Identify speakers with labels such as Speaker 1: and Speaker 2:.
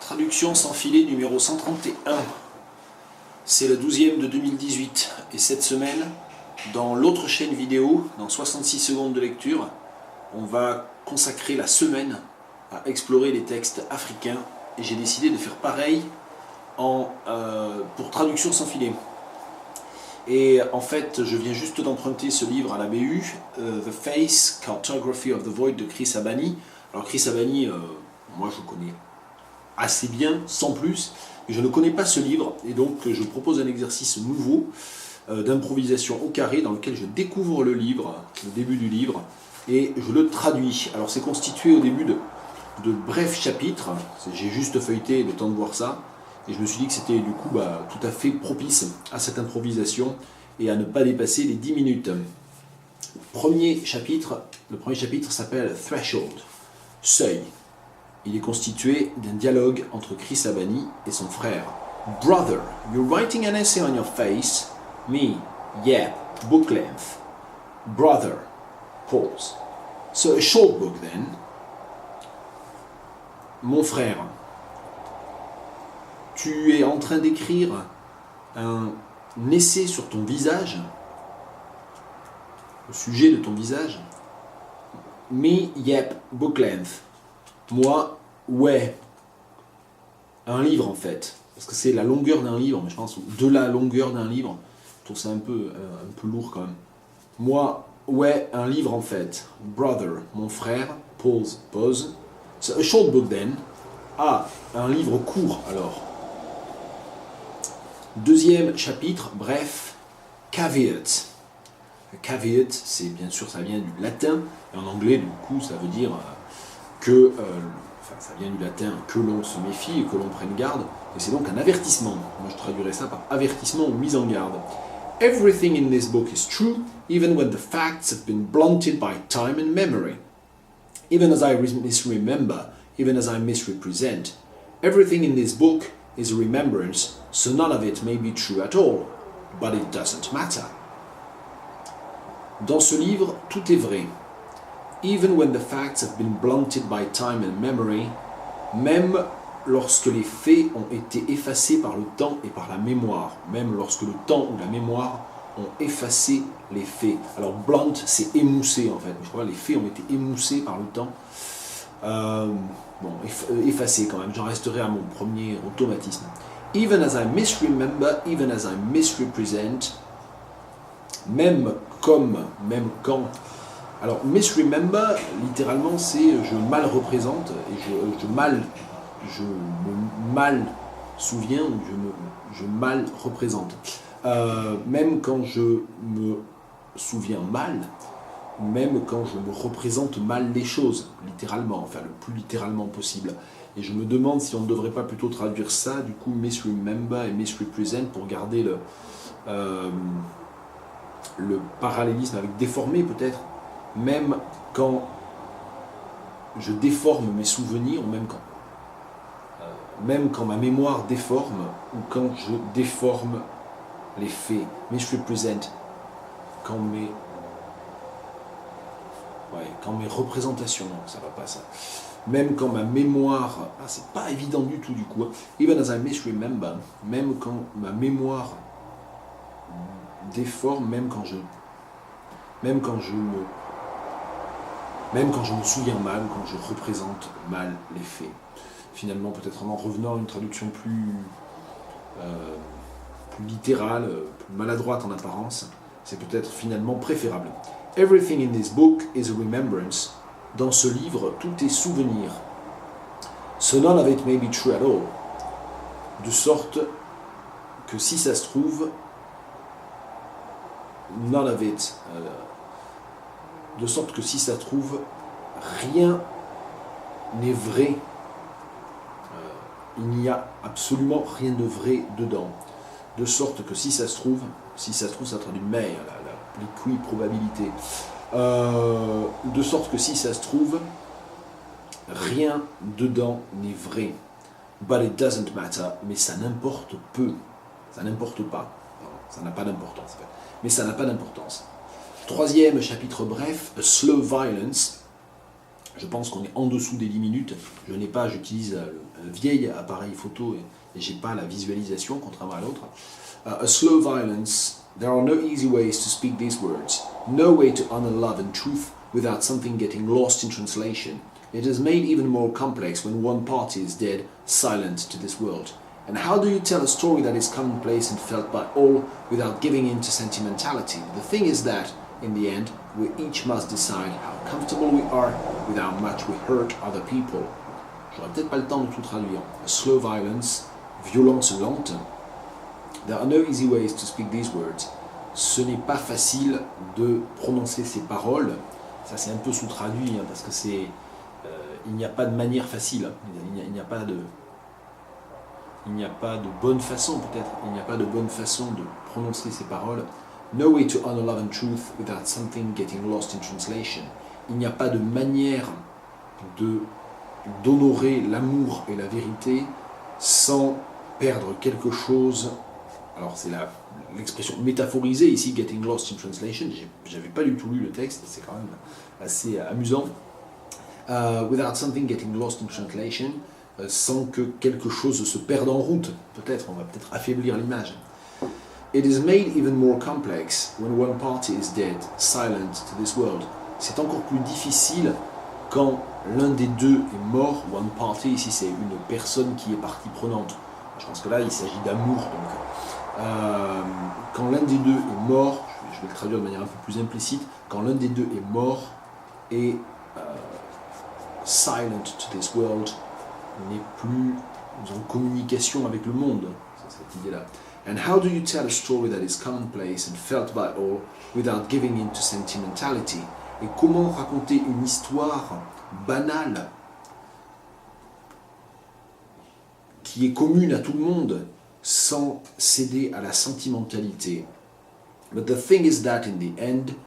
Speaker 1: Traduction sans filet numéro 131. C'est la 12e de 2018. Et cette semaine, dans l'autre chaîne vidéo, dans 66 secondes de lecture, on va consacrer la semaine à explorer les textes africains. Et j'ai décidé de faire pareil pour Traduction sans filet. Et en fait, je viens juste d'emprunter ce livre à la BU, The Face, Cartography of the Void de Chris Abani. Alors Chris Abani, moi je connais assez bien, sans plus, mais je ne connais pas ce livre, et donc je propose un exercice nouveau d'improvisation au carré dans lequel je découvre le livre, le début du livre, et je le traduis. Alors c'est constitué au début de brefs chapitres, j'ai juste feuilleté le temps de voir ça, et je me suis dit que c'était du coup tout à fait propice à cette improvisation et à ne pas dépasser les 10 minutes. Le premier chapitre s'appelle Threshold, Seuil. Il est constitué d'un dialogue entre Chris Abani et son frère. Brother, you're writing an essay on your face. Me, yeah, book length. Brother, pause. So a short book then. Mon frère, tu es en train d'écrire un essai sur ton visage, le sujet de ton visage. Me, yep, book length. Moi, ouais, un livre en fait, parce que c'est la longueur d'un livre, mais je pense de la longueur d'un livre, je trouve ça un peu lourd quand même. Moi, ouais, un livre en fait. Brother, mon frère, pause. So, a short book then. Ah, un livre court alors. Deuxième chapitre, bref, caveat. Caveat, c'est bien sûr, ça vient du latin, et en anglais, du coup, ça veut dire ça vient du latin, que l'on se méfie et que l'on prenne garde, et c'est donc un avertissement. Moi je traduirais ça par avertissement ou mise en garde. Everything in this book is true, even when the facts have been blunted by time and memory. Even as I misremember, even as I misrepresent. Everything in this book is a remembrance, so none of it may be true at all, but it doesn't matter. Dans ce livre, tout est vrai. Even when the facts have been blunted by time and memory, même lorsque les faits ont été effacés par le temps et par la mémoire, même lorsque le temps ou la mémoire ont effacé les faits. Alors blunt, c'est émoussé en fait, je crois que les faits ont été émoussés par le temps. Effacé quand même, j'en resterai à mon premier automatisme. Even as I misremember, even as I misrepresent, même quand. Alors, misremember, littéralement, c'est je mal représente, et je me mal souviens, ou je mal représente. Même quand je me souviens mal, même quand je me représente mal les choses, littéralement, enfin le plus littéralement possible. Et je me demande si on ne devrait pas plutôt traduire ça, du coup, misremember et misrepresent, pour garder le parallélisme avec déformé peut-être. Même quand je déforme mes souvenirs, ou même quand ma mémoire déforme, ou quand je déforme les faits, misrepresent, quand mes représentations, non, ça va pas ça. Même quand ma mémoire, c'est pas évident du tout du coup. Even as I misremember, même quand ma mémoire déforme, même quand je me souviens mal, quand je représente mal les faits. Finalement, peut-être en revenant à une traduction plus littérale, plus maladroite en apparence, c'est peut-être finalement préférable. Everything in this book is a remembrance. Dans ce livre, tout est souvenir. So none of it may be true at all. De sorte que si ça se trouve, none of it... de sorte que si ça se trouve, rien n'est vrai. Il n'y a absolument rien de vrai dedans. De sorte que si ça se trouve, ça traduit mais, la probabilité. De sorte que si ça se trouve, rien dedans n'est vrai. But it doesn't matter, mais ça n'importe peu. Ça n'importe pas. Non, ça n'a pas d'importance. Mais ça n'a pas d'importance. Troisième chapitre bref, A Slow Violence. Je pense qu'on est en dessous des 10 minutes. J'utilise un vieil appareil photo et j'ai pas la visualisation, contrairement à l'autre. A slow violence. There are no easy ways to speak these words. No way to honor love and truth without something getting lost in translation. It is made even more complex when one party is dead, silent to this world. And how do you tell a story that is commonplace and felt by all without giving in to sentimentality? The thing is that, in the end, we each must decide how comfortable we are with how much we hurt other people. J'aurais peut-être pas le temps de tout traduire. A slow violence, violence lente. There are no easy ways to speak these words. Ce n'est pas facile de prononcer ces paroles. Ça c'est un peu sous-traduit hein, parce que c'est, il n'y a pas de manière facile. Hein. Il n'y a pas de bonne façon peut-être. Il n'y a pas de bonne façon de prononcer ces paroles. No way to honor love and truth without something getting lost in translation. Il n'y a pas de manière d'honorer l'amour et la vérité sans perdre quelque chose. Alors c'est l'expression métaphorisée ici, getting lost in translation. J'avais pas du tout lu le texte, c'est quand même assez amusant. Without something getting lost in translation, sans que quelque chose se perde en route. Peut-être, on va peut-être affaiblir l'image. It is made even more complex when one party is dead, silent to this world. C'est encore plus difficile quand l'un des deux est mort. One party, ici c'est une personne qui est partie prenante. Je pense que là il s'agit d'amour. Donc, quand l'un des deux est mort, je vais le traduire de manière un peu plus implicite, quand l'un des deux est mort et silent to this world, n'est plus en communication avec le monde. C'est cette idée-là. And how do you tell a story that is commonplace and felt by all without giving in to sentimentality? Et comment raconter une histoire banale qui est commune à tout le monde sans céder à la sentimentalité? But the thing is that in the end,